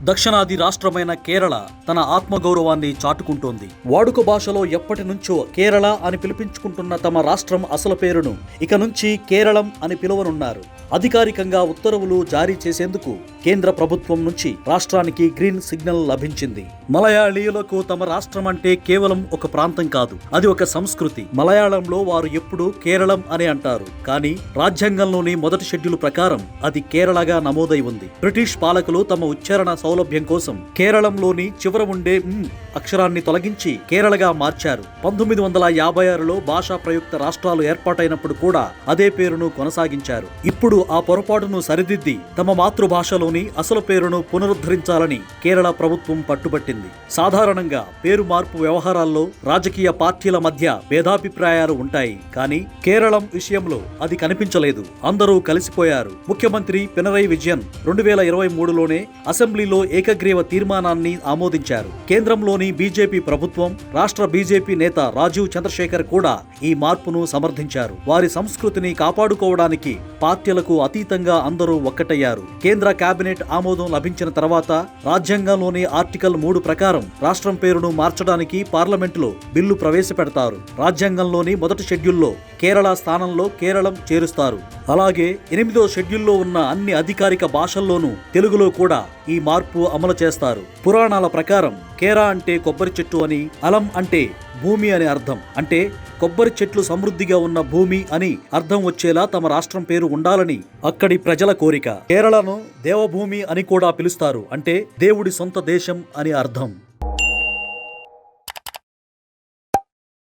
దక్షిణాది రాష్ట్రమైన కేరళ తన ఆత్మగౌరవాన్ని చాటుకుంటోంది. వాడుక భాషలో ఎప్పటి నుంచో కేరళ అని పిలిపించుకుంటున్న తమ రాష్ట్రం అసలు పేరును ఇక నుంచి కేరళం అని పిలువనున్నారు. అధికారికంగా ఉత్తర్వులు జారీ చేసేందుకు కేంద్ర ప్రభుత్వం నుంచి రాష్ట్రానికి గ్రీన్ సిగ్నల్ లభించింది. మలయాళీయులకు తమ రాష్ట్రం అంటే కేవలం ఒక ప్రాంతం కాదు, అది ఒక సంస్కృతి. మలయాళంలో వారు ఎప్పుడూ కేరళం అని అంటారు, కానీ రాజ్యాంగంలోని మొదటి షెడ్యూల్ ప్రకారం అది కేరళగా నమోదై ఉంది. బ్రిటిష్ పాలకులు తమ ఉచ్చారణ సౌలభ్యం కోసం కేరళంలోని చివర ఉండే అక్షరాన్ని తొలగించి కేరళగా మార్చారు. 1956లో భాషా ప్రయుక్త రాష్ట్రాలు ఏర్పాటైనప్పుడు కూడా అదే పేరును కొనసాగించారు. ఇప్పుడు ఆ పొరపాటును సరిదిద్ది తమ మాతృభాషలోని అసలు పేరును పునరుద్ధరించాలని కేరళ ప్రభుత్వం పట్టుబట్టింది. సాధారణంగా పేరు మార్పు వ్యవహారాల్లో రాజకీయ పార్టీల మధ్య భేదాభిప్రాయాలు ఉంటాయి, కానీ కేరళం విషయంలో అది కనిపించలేదు. అందరూ కలిసిపోయారు. ముఖ్యమంత్రి పినరయి విజయన్ 2023లోనే అసెంబ్లీలో ఏకగ్రీవ తీర్మానాన్ని ఆమోదించారు. కేంద్రంలోని బీజేపీ ప్రభుత్వం, రాష్ట్ర బీజేపీ నేత రాజీవ్ చంద్రశేఖర్ కూడా ఈ మార్పును సమర్థించారు. వారి సంస్కృతిని కాపాడుకోవడానికి పార్టీలకు అతీతంగా అందరూ ఒక్కటయ్యారు. కేంద్ర కేబినెట్ ఆమోదం లభించిన తర్వాత రాజ్యాంగంలోని ఆర్టికల్ 3 ప్రకారం రాష్ట్రం పేరును మార్చడానికి పార్లమెంటులో బిల్లు ప్రవేశపెడతారు. రాజ్యాంగంలోని మొదటి షెడ్యూల్లో కేరళ స్థానంలో కేరళం చేరుస్తారు. అలాగే 8వ షెడ్యూల్లో ఉన్న అన్ని అధికారిక భాషల్లోనూ తెలుగులో కూడా ఈ మార్పు అమలు చేస్తారు. పురాణాల ప్రకారం కేరా అంటే కొబ్బరి చెట్టు అని, అలం అంటే భూమి అని అర్థం. అంటే కొబ్బరి చెట్లు సమృద్ధిగా ఉన్న భూమి అని అర్థం వచ్చేలా తమ రాష్ట్రం పేరు ఉండాలని అక్కడి ప్రజల కోరిక. కేరళను దేవభూమి అని కూడా పిలుస్తారు, అంటే దేవుడి సొంత దేశం అని అర్థం.